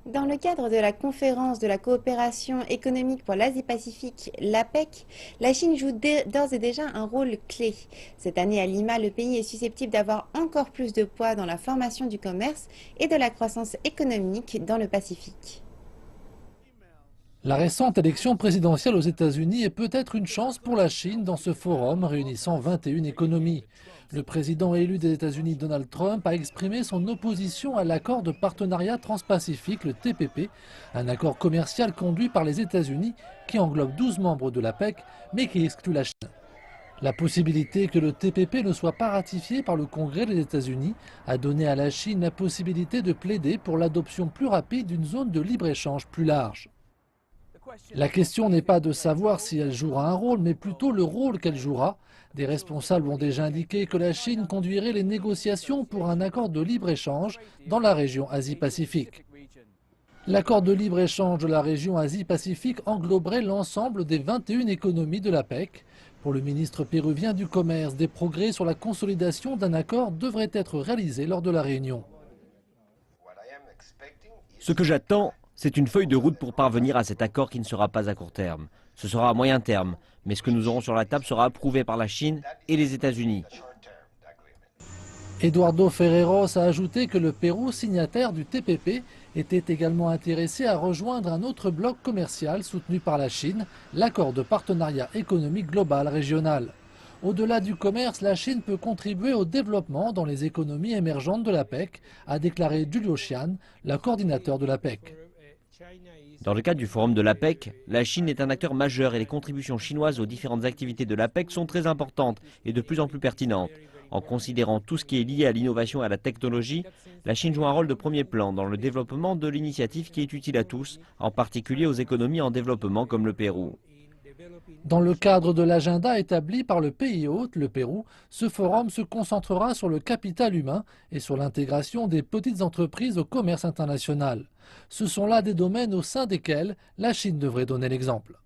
Dans le cadre de la conférence de la coopération économique pour l'Asie-Pacifique, l'APEC, la Chine joue d'ores et déjà un rôle clé. Cette année à Lima, le pays est susceptible d'avoir encore plus de poids dans la formation du commerce et de la croissance économique dans le Pacifique. La récente élection présidentielle aux États-Unis est peut-être une chance pour la Chine dans ce forum réunissant 21 économies. Le président élu des États-Unis, Donald Trump, a exprimé son opposition à l'accord de partenariat transpacifique, le TPP, un accord commercial conduit par les États-Unis qui englobe 12 membres de l'APEC, mais qui exclut la Chine. La possibilité que le TPP ne soit pas ratifié par le Congrès des États-Unis a donné à la Chine la possibilité de plaider pour l'adoption plus rapide d'une zone de libre-échange plus large. La question n'est pas de savoir si elle jouera un rôle, mais plutôt le rôle qu'elle jouera. Des responsables ont déjà indiqué que la Chine conduirait les négociations pour un accord de libre-échange dans la région Asie-Pacifique. L'accord de libre-échange de la région Asie-Pacifique engloberait l'ensemble des 21 économies de l'APEC. Pour le ministre péruvien du Commerce, des progrès sur la consolidation d'un accord devraient être réalisés lors de la réunion. Ce que j'attends, c'est une feuille de route pour parvenir à cet accord qui ne sera pas à court terme. Ce sera à moyen terme, mais ce que nous aurons sur la table sera approuvé par la Chine et les États-Unis. Eduardo Ferreros a ajouté que le Pérou, signataire du TPP, était également intéressé à rejoindre un autre bloc commercial soutenu par la Chine, l'accord de partenariat économique global régional. Au-delà du commerce, la Chine peut contribuer au développement dans les économies émergentes de l'APEC, a déclaré Julio Xian, le coordinateur de l'APEC. Dans le cadre du forum de l'APEC, la Chine est un acteur majeur et les contributions chinoises aux différentes activités de l'APEC sont très importantes et de plus en plus pertinentes. En considérant tout ce qui est lié à l'innovation et à la technologie, la Chine joue un rôle de premier plan dans le développement de l'initiative qui est utile à tous, en particulier aux économies en développement comme le Pérou. Dans le cadre de l'agenda établi par le pays hôte, le Pérou, ce forum se concentrera sur le capital humain et sur l'intégration des petites entreprises au commerce international. Ce sont là des domaines au sein desquels la Chine devrait donner l'exemple.